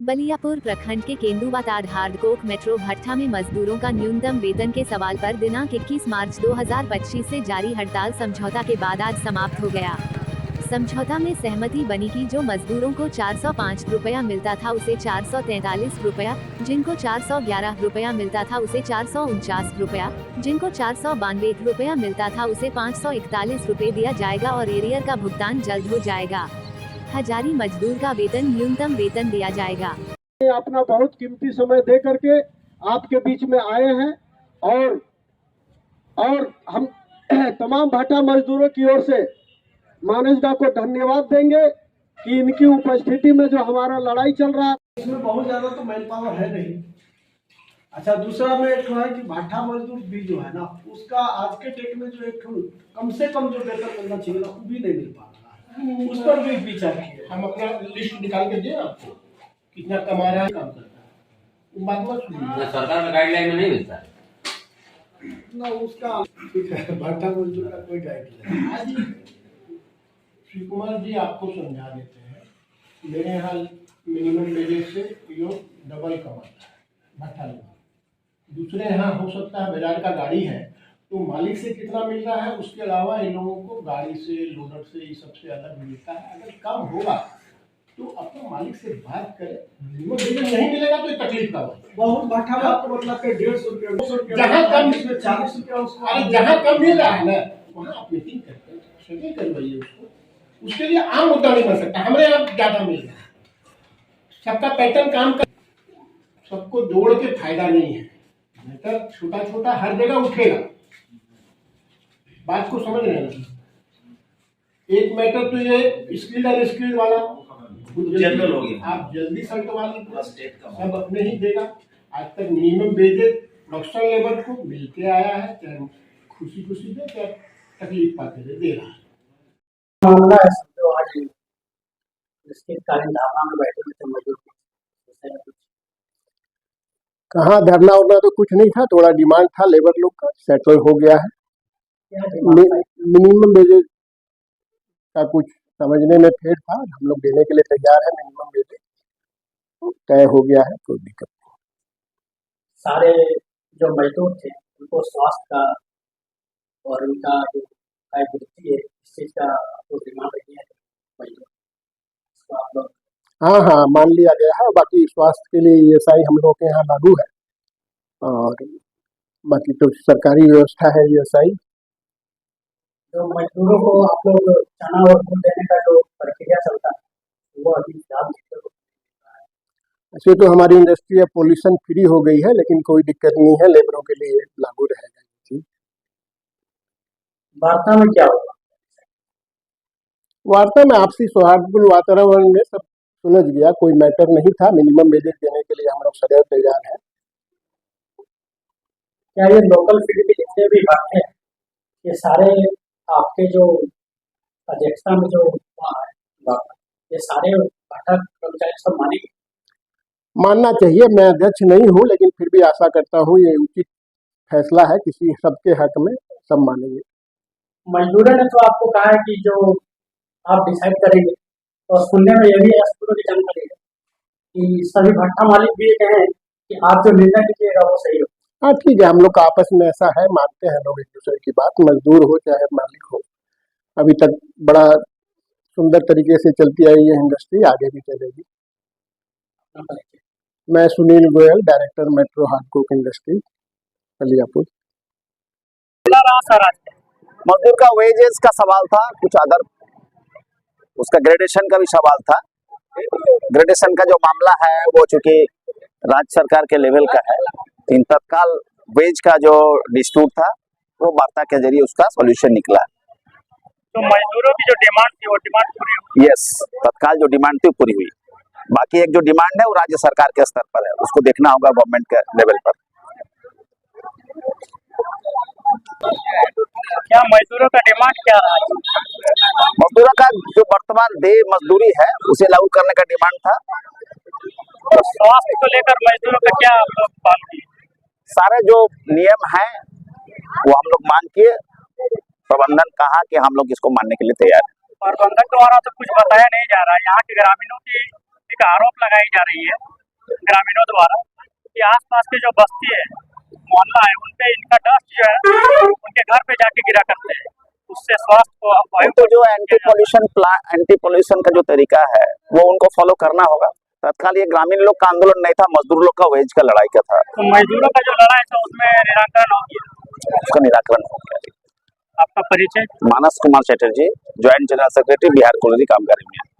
बलियापुर प्रखंड के केंदुवाताड hard coke metro भट्ठा में मजदूरों का न्यूनतम वेतन के सवाल पर दिनांक 21 मार्च 2025 से जारी हड़ताल समझौता के बाद आज समाप्त हो गया। समझौता में सहमति बनी कि जो मजदूरों को 405 रुपया मिलता था उसे 443 रुपया, जिनको 411 रुपया मिलता था उसे 449 रुपया, जिनको 492 रुपया मिलता था उसे 541 रुपये दिया जाएगा और एरियर का भुगतान जल्द हो जाएगा। हजारी मजदूर का वेतन न्यूनतम वेतन दिया जाएगा। अपना बहुत कीमती समय दे करके आपके बीच में आए हैं और हम तमाम भाटा मजदूरों की ओर से मानवता को धन्यवाद देंगे कि इनकी उपस्थिति में जो हमारा लड़ाई चल रहा है इसमें बहुत ज्यादा तो मैन पावर है नहीं। अच्छा, दूसरा में एक है कि भाटा मजदूर भी जो है ना उसका आज के डेट में जो एक कम से कम जो वेतन मिलना चाहिए ना वो भी नहीं मिल पा रहा है, उस पर भी विचार किए। हम अपना लिस्ट निकाल के दें आपको कितना कमा रहा है, काम करता है, वो बात मत सुनिए। सरकार में गाइडलाइन में नहीं मिलता है ना उसका भाटा मजदूर का कोई गाइडलाइन। श्री कुमार जी आपको समझा देते हैं, मेरे यहाँ मिनिमम वेजेस से यो डबल कमाता है भट्टा लोग। दूसरे यहाँ हो सकता है बाजार का गाड़ी है तो मालिक से कितना मिल रहा है, उसके अलावा इन लोगों को गाड़ी से लोडर से ये सबसे अलग मिलता है। अगर कम होगा तो अपने मालिक से बात करें, मिनिमम वेजेस नहीं मिलेगा तो तकलीफ का बहुत भट्टा आपको मतलब 150 रुपया 200 रुपया जहाँ कम 40 रुपया उसको जहाँ कम मिल रहा है ना वहाँ आप मीटिंग करते हैं, सेटिंग करवाइए उसको। उसके लिए आम मुद्दा नहीं बन सकता, हमारे यहाँ ज्यादा मिल रहा है, सबका पैटर्न काम कर, सबको जोड़ के फायदा नहीं है। मैटर छोटा छोटा हर जगह उठेगा, बात को समझ रहे हैं। एक मैटर तो ये स्किल्ड और स्किल्ड वाला जनरल हो गया, आप जल्दी शर्त वाली स्टेट का सब अपने ही देगा। आज तक मिनिमम वेजेस प्रोफेशनल लेबर को मिलते आया है, चाहे खुशी खुशी दे चाहे तकलीफ पाते दे रहा है। मामला है समझो आज जिसके कारण धरना में बैठे हुए थे मजदूर कहाँ धरना उरना तो कुछ नहीं था, थोड़ा डिमांड था लेबर लोग का, सेटल हो गया है। मिनिमम वेजेस का कुछ समझने में फेर था, हम लोग देने के लिए तैयार है। मिनिमम वेजेस तय हो गया है, कोई दिक्कत नहीं। सारे जो मजदूर थे उनको स्वास्थ्य का और उनका जो वृत्ति है इस चीज का आपको डिमांड किया है मजदूर, इसको आप लोग हाँ हाँ मान लिया गया है। बाकी स्वास्थ्य के लिए ESI हम लोग के यहाँ लागू है और बाकी तो सरकारी व्यवस्था है ESI। जो मजदूरों को आप लोग चना और गुड़ देने का जो प्रक्रिया चलता है वो अभी फिलहाल ऐसे तो हमारी इंडस्ट्री अब पोल्यूशन फ्री हो गई है, लेकिन कोई दिक्कत नहीं है, लेबरों के लिए लागू रहेगा। वार्ता में क्या होगा? वार्ता में आपसी सौहार्दपूर्ण वातावरण में सब सुलझ गया, कोई मैटर नहीं था। मिनिमम वेजेस देने के लिए हम लोग सदैव तैयार हैं। क्या ये लोकल फील्ड के जितने भी बातें हैं ये सारे आपके जो अध्यक्षता में जो ये सारे भाटा कर्मचारी सब मानेंगे? मानना चाहिए, मैं अध्यक्ष नहीं हूँ लेकिन फिर भी आशा करता हूँ ये उचित फैसला है, किसी सबके हक में सब मानेंगे। मजदूरों ने तो आपको कहा है कि जो आप डिसाइड करेंगे, और सुनने में यह भी पूरी की जानकारी है कि सभी भट्टा मालिक भी ये कहें कि आप जो निर्णय कीजिएगा वो सही हो। हाँ ठीक है, हम लोग का आपस में ऐसा है, मानते हैं लोग एक दूसरे की बात, मजदूर हो चाहे मालिक हो। अभी तक बड़ा सुंदर तरीके से चलती आई ये इंडस्ट्री, आगे भी चलेगी। मैं Sunil Goyal, director metro hard coke industry Baliyapur. मजदूर का वेजेस का सवाल था, कुछ अदर उसका ग्रेडेशन का भी सवाल था। ग्रेडेशन का जो मामला है वो चूंकि राज्य सरकार के लेवल का है, इन तत्काल वेज का जो डिस्प्यूट था वो वार्ता के जरिए उसका सॉल्यूशन निकला। तो मजदूरों की जो डिमांड थी वो डिमांड पूरी हुई? यस, तत्काल जो डिमांड थी पूरी हुई। बाकी एक जो डिमांड है वो राज्य सरकार के स्तर पर है, उसको देखना होगा गवर्नमेंट के लेवल पर। क्या मजदूरों का डिमांड क्या रहा? मजदूरों का जो वर्तमान देय मजदूरी है उसे लागू करने का डिमांड था। तो स्वास्थ्य को लेकर मजदूरों का क्या आप लोग मांग किए? सारे जो नियम हैं वो हम लोग मांग किए, प्रबंधन कहा कि हम लोग इसको मानने के लिए तैयार है। प्रबंधन द्वारा तो कुछ बताया नहीं जा रहा है, यहाँ के ग्रामीणों की एक आरोप लगाई जा रही है ग्रामीणों द्वारा कि आसपास के जो बस्ती है, मोहल्ला है, उनपे इनका डस्ट जो है उनके घर पे जाके गिरा करते हैं, उससे स्वास्थ्य को वायु तो जो एंटी पोल्यूशन का जो तरीका है वो उनको फॉलो करना होगा। तत्काल ये ग्रामीण लोग का आंदोलन नहीं था, मजदूर लोग का वेज का लड़ाई का था। तो मजदूरों का जो लड़ाई था उसमें निराकरण हो गया, उसका निराकरण हो गया। आपका परिचय? Manas Kumar Chatterjee, joint general secretary, Bihar colony कामगार यूनियन।